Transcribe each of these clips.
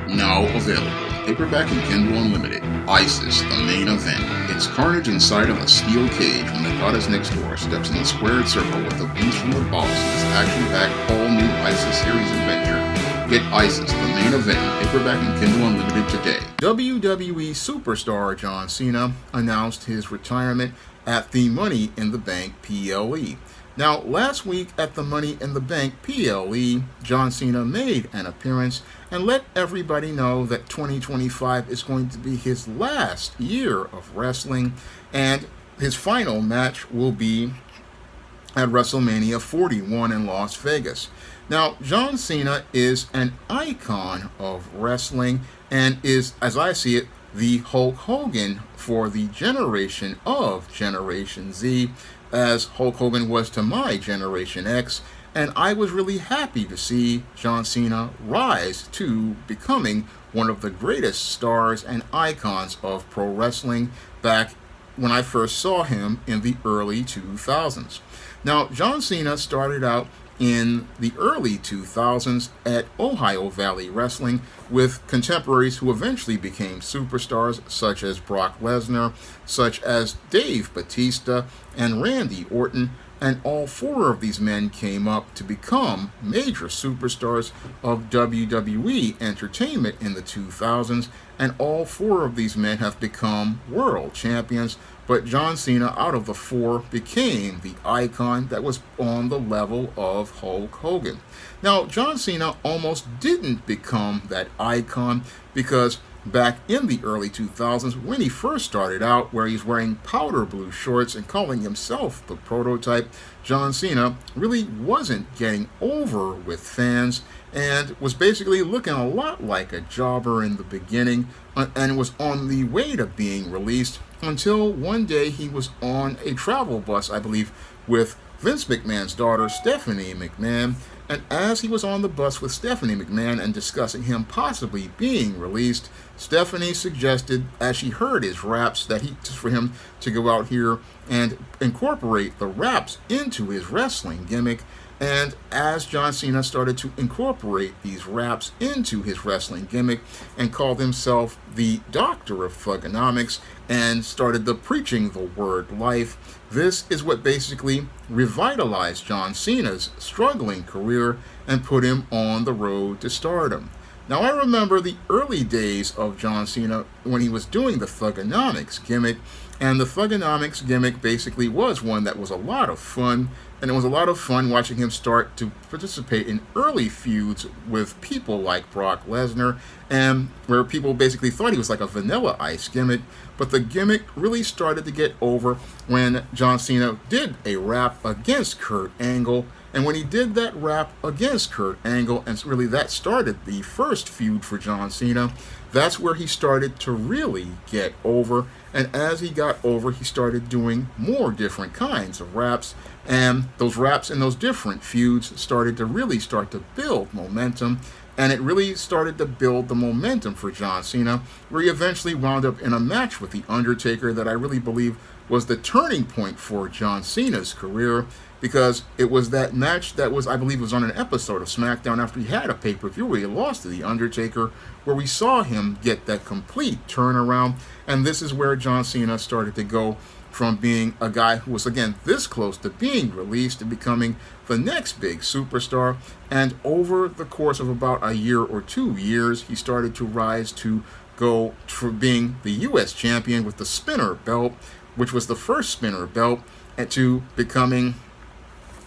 Now available, paperback and Kindle Unlimited. ISIS, the main event. It's carnage inside of a steel cage when the goddess next door steps in the squared circle with the beast from the boss in this action-packed all-new ISIS series adventure. Get ISIS, the main event, paperback and Kindle Unlimited today. WWE superstar John Cena announced his retirement at the Money in the Bank PLE. Now, last week at the Money in the Bank PLE, John Cena made an appearance and let everybody know that 2025 is going to be his last year of wrestling, and his final match will be at WrestleMania 41 in Las Vegas. Now, John Cena is an icon of wrestling and is, as I see it, the Hulk Hogan for the generation of Generation Z, as Hulk Hogan was to my Generation X, and I was really happy to see John Cena rise to becoming one of the greatest stars and icons of pro wrestling back when I first saw him in the early 2000s. Now, John Cena started out in the early 2000s at Ohio Valley Wrestling with contemporaries who eventually became superstars such as Brock Lesnar, such as Dave Bautista, and Randy Orton, and all four of these men came up to become major superstars of WWE entertainment in the 2000s, and all four of these men have become world champions. But John Cena, out of the four, became the icon that was on the level of Hulk Hogan. Now, John Cena almost didn't become that icon because back in the early 2000s, when he first started out, where he's wearing powder blue shorts and calling himself the prototype, John Cena really wasn't getting over with fans and was basically looking a lot like a jobber in the beginning, and was on the way to being released until one day he was on a travel bus, I believe, with Vince McMahon's daughter, Stephanie McMahon. And as he was on the bus with Stephanie McMahon and discussing him possibly being released, Stephanie suggested, as she heard his raps, that for him to go out here and incorporate the raps into his wrestling gimmick. And as John Cena started to incorporate these raps into his wrestling gimmick and called himself the Doctor of Thugonomics and started the preaching the word life, this is what basically revitalized John Cena's struggling career and put him on the road to stardom. Now, I remember the early days of John Cena when he was doing the Thugonomics gimmick, and the Thugonomics gimmick basically was one that was a lot of fun, and it was a lot of fun watching him start to participate in early feuds with people like Brock Lesnar, and where people basically thought he was like a Vanilla Ice gimmick, but the gimmick really started to get over when John Cena did a rap against Kurt Angle. And when he did that rap against Kurt Angle, and really that started the first feud for John Cena, that's where he started to really get over. And as he got over, he started doing more different kinds of raps. And those raps and those different feuds started to build momentum. And it really started to build the momentum for John Cena, where he eventually wound up in a match with The Undertaker that I really believe was the turning point for John Cena's career, because it was that match that was, I believe, was on an episode of SmackDown after he had a pay-per-view where he lost to The Undertaker, where we saw him get that complete turnaround. And this is where John Cena started to go from being a guy who was, again, this close to being released to becoming the next big superstar. And over the course of about a year or 2 years, he started to rise to go from being the U.S. champion with the spinner belt, which was the first spinner belt, and to becoming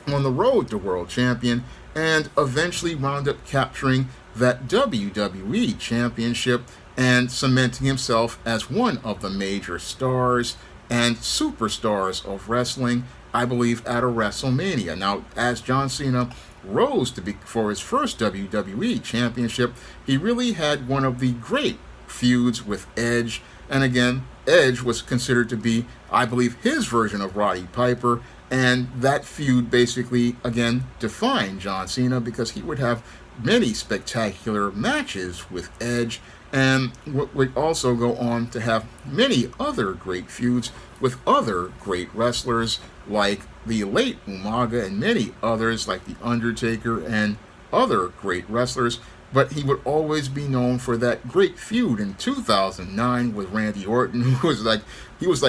on the road to world champion, and eventually wound up capturing that WWE championship and cementing himself as one of the major stars and superstars of wrestling, I believe, at a WrestleMania. Now, as John Cena rose to be for his first WWE championship, he really had one of the great feuds with Edge. And again, Edge was considered to be, I believe, his version of Roddy Piper. And that feud basically, again, defined John Cena because he would have many spectacular matches with Edge, and would also go on to have many other great feuds with other great wrestlers like the late Umaga and many others like The Undertaker and other great wrestlers. but he would always be known for that great feud in 2009 with Randy Orton, who was like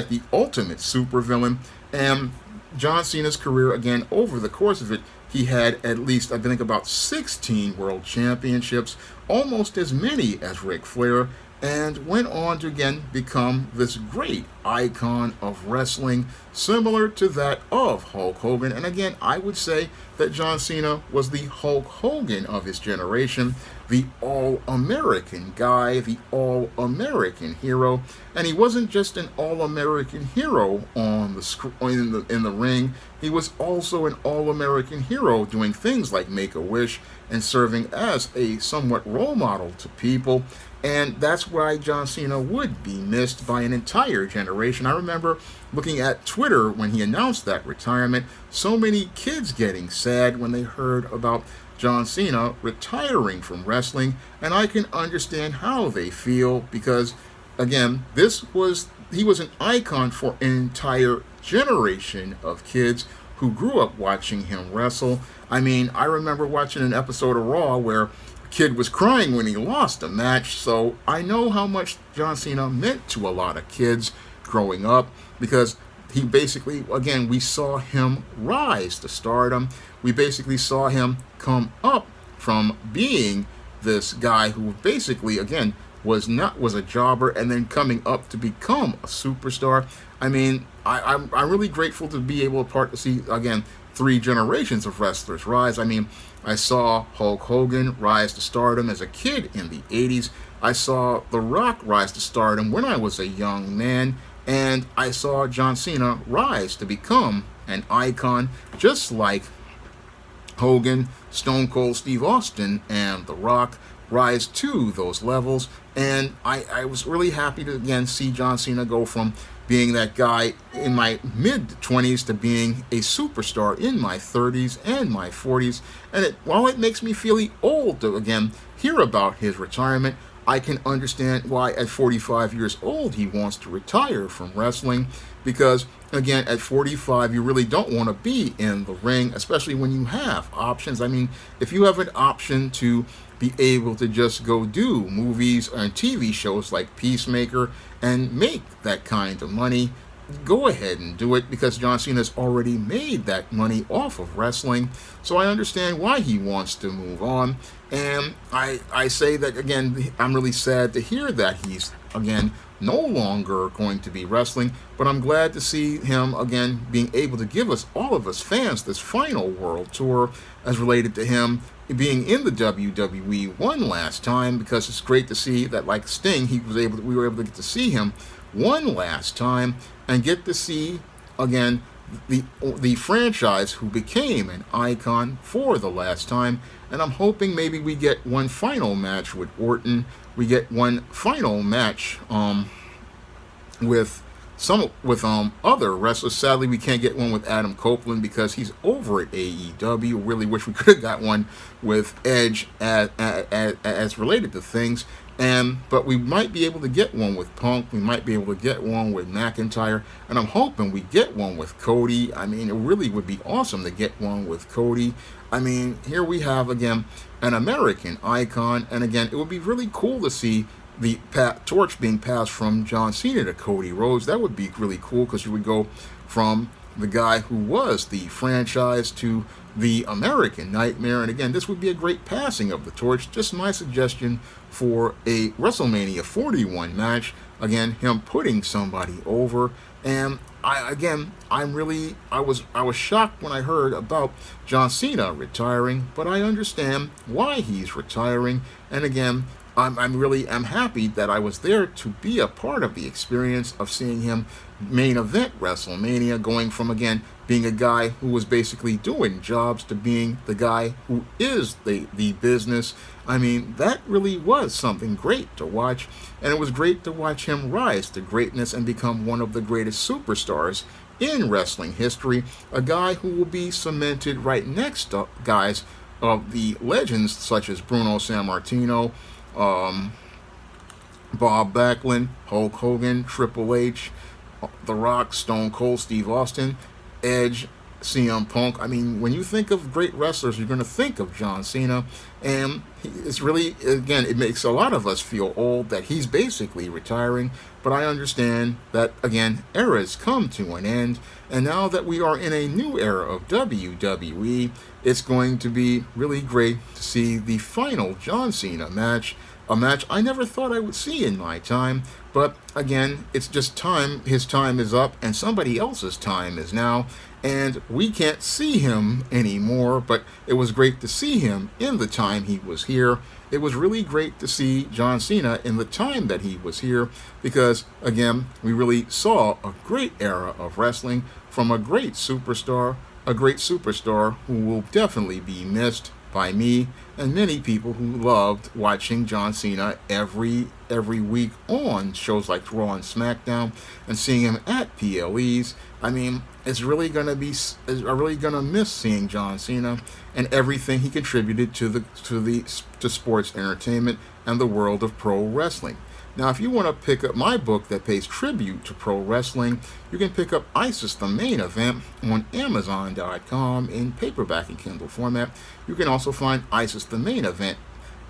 the ultimate supervillain. And John Cena's career, again, over the course of it, he had at least, I think, about 16 world championships, almost as many as Ric Flair, and went on to again become this great icon of wrestling, similar to that of Hulk Hogan. And again, I would say that John Cena was the Hulk Hogan of his generation, the all-American guy, the all-American hero. And he wasn't just an all-American hero on in the ring. He was also an all-American hero doing things like Make-A-Wish and serving as a somewhat role model to people. And that's why John Cena would be missed by an entire generation. I remember looking at Twitter when he announced that retirement, so many kids getting sad when they heard about John Cena retiring from wrestling, and I can understand how they feel because, again, he was an icon for an entire generation of kids who grew up watching him wrestle. I mean, I remember watching an episode of Raw where kid was crying when he lost a match, so I know how much John Cena meant to a lot of kids growing up because he basically, again, we saw him rise to stardom. We basically saw him come up from being this guy who basically, again, was a jobber and then coming up to become a superstar. I mean, I'm really grateful to be able to see, again, 3 generations of wrestlers rise. I mean, I saw Hulk Hogan rise to stardom as a kid in the 80s. I saw The Rock rise to stardom when I was a young man. And I saw John Cena rise to become an icon, just like Hogan, Stone Cold Steve Austin, and The Rock rise to those levels. And I was really happy to, again, see John Cena go from being that guy in my mid-20s to being a superstar in my 30s and my 40s. And while it makes me feel old to, again, hear about his retirement, I can understand why at 45 years old he wants to retire from wrestling because, again, at 45 you really don't want to be in the ring, especially when you have options. I mean, if you have an option to be able to just go do movies and TV shows like Peacemaker and make that kind of money, go ahead and do it because John Cena's already made that money off of wrestling. So I understand why he wants to move on. And I say that, again, I'm really sad to hear that he's, again, no longer going to be wrestling. But I'm glad to see him, again, being able to give us, all of us fans, this final world tour as related to him being in the WWE one last time, because it's great to see that, like Sting, we were able to get to see him one last time and get to see, again, the franchise who became an icon for the last time. And I'm hoping maybe we get one final match with Orton. We get one final match with other wrestlers. Sadly, we can't get one with Adam Copeland because he's over at AEW. Really wish we could have got one with Edge as related to things. But we might be able to get one with Punk. We might be able to get one with McIntyre. And I'm hoping we get one with Cody. I mean, it really would be awesome to get one with Cody. I mean, here we have, again, an American icon. And again, it would be really cool to see the torch being passed from John Cena to Cody Rhodes. That would be really cool because you would go from the guy who was the franchise to the American Nightmare. And again, this would be a great passing of the torch. Just my suggestion for a WrestleMania 41 match. Again, him putting somebody over. And I was shocked when I heard about John Cena retiring, but I understand why he's retiring. And again, I'm happy that I was there to be a part of the experience of seeing him main event WrestleMania, going from, again, being a guy who was basically doing jobs to being the guy who is the business. I mean, that really was something great to watch, and it was great to watch him rise to greatness and become one of the greatest superstars in wrestling history, a guy who will be cemented right next to guys of the legends such as Bruno Sammartino, Bob Backlund, Hulk Hogan, Triple H, The Rock, Stone Cold Steve Austin, Edge, CM Punk. I mean, when you think of great wrestlers, you're going to think of John Cena. And it's really, again, it makes a lot of us feel old that he's basically retiring. But I understand that, again, eras come to an end. And now that we are in a new era of WWE, it's going to be really great to see the final John Cena match. A match I never thought I would see in my time. But again, it's just time. His time is up and somebody else's time is now. And we can't see him anymore, but it was great to see him in the time he was here. It was really great to see John Cena in the time that he was here because, again, we really saw a great era of wrestling from a great superstar who will definitely be missed by me and many people who loved watching John Cena every week on shows like Raw and SmackDown and seeing him at PLEs. I mean, it's really gonna miss seeing John Cena and everything he contributed to sports entertainment and the world of pro wrestling. Now, if you want to pick up my book that pays tribute to pro wrestling, you can pick up ISIS the Main Event on Amazon.com in paperback and Kindle format. You can also find ISIS the Main Event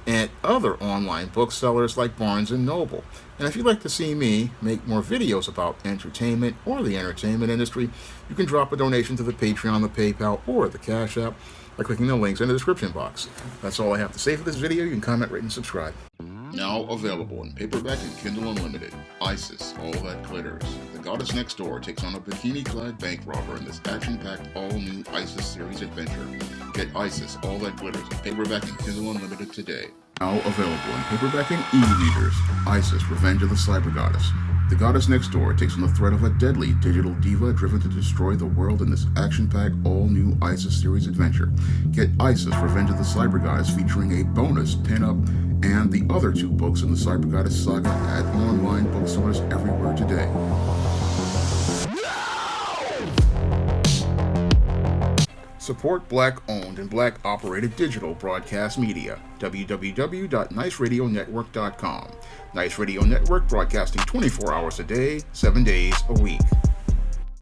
at other online booksellers like Barnes & Noble. And if you'd like to see me make more videos about entertainment or the entertainment industry, you can drop a donation to the Patreon, the PayPal, or the Cash App by clicking the links in the description box. That's all I have to say for this video. You can comment, rate, and subscribe. Now available in paperback and Kindle Unlimited, ISIS, All That Glitters. The goddess next door takes on a bikini-clad bank robber in this action-packed, all-new ISIS series adventure. Get ISIS, All That Glitters in paperback and Kindle Unlimited today. Now available in paperback and e-readers, ISIS, Revenge of the Cyber Goddess. The goddess next door takes on the threat of a deadly digital diva driven to destroy the world in this action-packed, all-new ISIS series adventure. Get ISIS, Revenge of the Cyber Goddess featuring a bonus pin-up and the other 2 books in the Cyber Goddess saga at online booksellers everywhere today. Support Black-owned and Black-operated digital broadcast media. www.niceradionetwork.com. Nice Radio Network broadcasting 24 hours a day, 7 days a week.